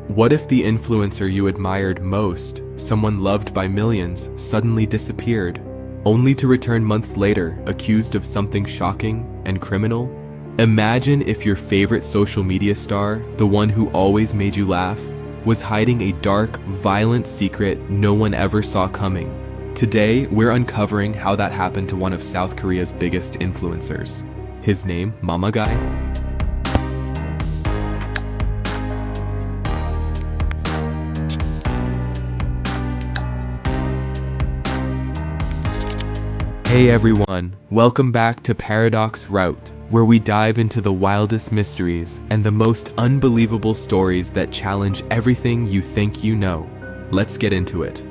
What if the influencer you admired most, someone loved by millions, suddenly disappeared, only to return months later accused of something shocking and criminal? Imagine if your favorite social media star, the one who always made you laugh, was hiding a dark, violent secret no one ever saw coming. Today, we're uncovering how that happened to one of South Korea's biggest influencers. His name, Mama Guy. Hey everyone, welcome back to Paradox Route, where we dive into the wildest mysteries and the most unbelievable stories that challenge everything you think you know. Let's get into it.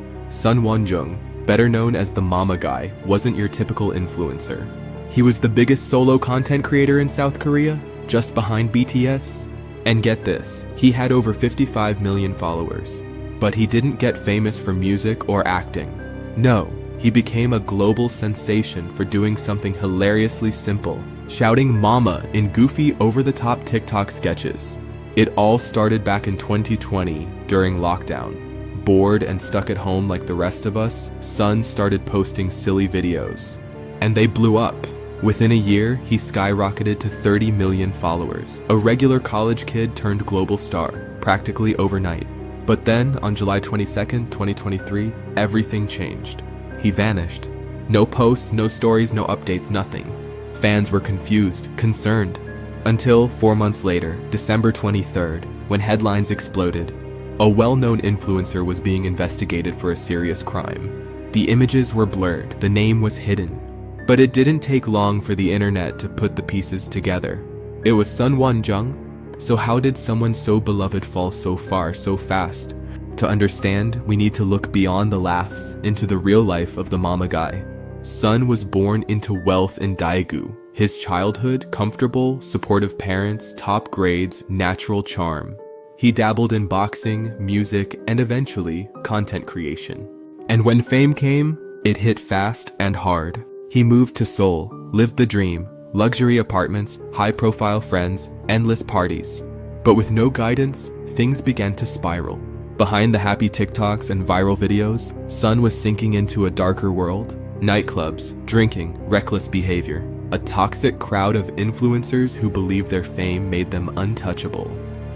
Won-Jung, better known as the Mama Guy, wasn't your typical influencer. He was the biggest solo content creator in South Korea, just behind BTS. And get this, he had over 55 million followers. But he didn't get famous for music or acting. No. He became a global sensation for doing something hilariously simple, shouting "Mama" in goofy, over-the-top TikTok sketches. It all started back in 2020 during lockdown. Bored and stuck at home like the rest of us, Sun started posting silly videos. And they blew up. Within a year, he skyrocketed to 30 million followers, a regular college kid turned global star, practically overnight. But then, on July 22nd, 2023, everything changed. He vanished. No posts, no stories, no updates, nothing. Fans were confused, concerned. Until 4 months later, December 23rd, when headlines exploded. A well-known influencer was being investigated for a serious crime. The images were blurred, the name was hidden. But it didn't take long for the internet to put the pieces together. It was Won-Jung. So how did someone so beloved fall so far, so fast? To understand, we need to look beyond the laughs into the real life of the Mama Guy. Sun was born into wealth in Daegu. His childhood, comfortable, supportive parents, top grades, natural charm. He dabbled in boxing, music, and eventually, content creation. And when fame came, it hit fast and hard. He moved to Seoul, lived the dream, luxury apartments, high-profile friends, endless parties. But with no guidance, things began to spiral. Behind the happy TikToks and viral videos, Sun was sinking into a darker world. Nightclubs, drinking, reckless behavior. A toxic crowd of influencers who believed their fame made them untouchable.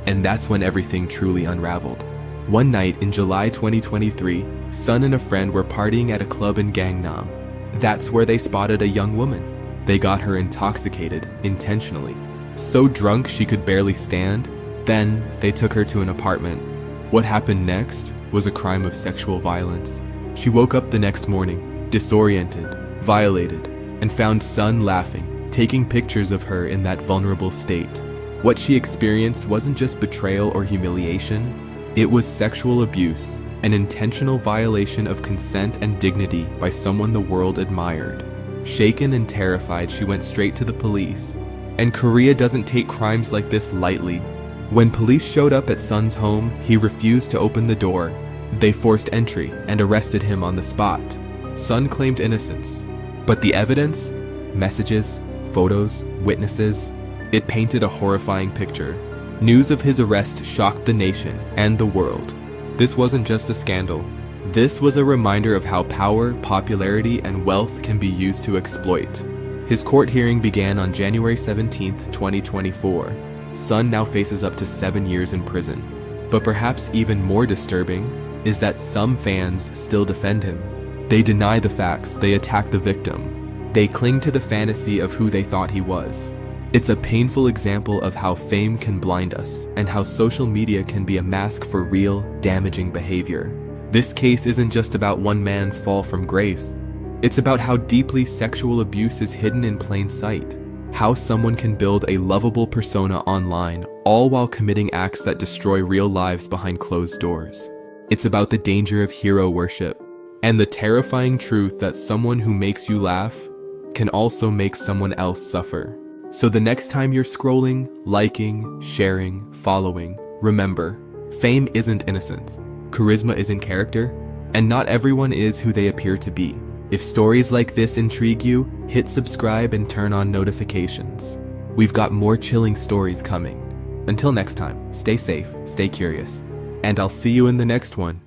And that's when everything truly unraveled. One night in July 2023, Sun and a friend were partying at a club in Gangnam. That's where they spotted a young woman. They got her intoxicated, intentionally. So drunk she could barely stand. Then, they took her to an apartment. What happened next was a crime of sexual violence. She woke up the next morning, disoriented, violated, and found Sun laughing, taking pictures of her in that vulnerable state. What she experienced wasn't just betrayal or humiliation, it was sexual abuse, an intentional violation of consent and dignity by someone the world admired. Shaken and terrified, she went straight to the police. And Korea doesn't take crimes like this lightly. When police showed up at Sun's home, he refused to open the door. They forced entry and arrested him on the spot. Sun claimed innocence. But the evidence? Messages, photos, witnesses? It painted a horrifying picture. News of his arrest shocked the nation and the world. This wasn't just a scandal. This was a reminder of how power, popularity, and wealth can be used to exploit. His court hearing began on January 17, 2024. Sun now faces up to 7 years in prison. But perhaps even more disturbing is that some fans still defend him. They deny the facts, they attack the victim. They cling to the fantasy of who they thought he was. It's a painful example of how fame can blind us and how social media can be a mask for real, damaging behavior. This case isn't just about one man's fall from grace. It's about how deeply sexual abuse is hidden in plain sight. How someone can build a lovable persona online, all while committing acts that destroy real lives behind closed doors. It's about the danger of hero worship, and the terrifying truth that someone who makes you laugh can also make someone else suffer. So the next time you're scrolling, liking, sharing, following, remember, fame isn't innocence, charisma isn't character, and not everyone is who they appear to be. If stories like this intrigue you, hit subscribe and turn on notifications. We've got more chilling stories coming. Until next time, stay safe, stay curious, and I'll see you in the next one.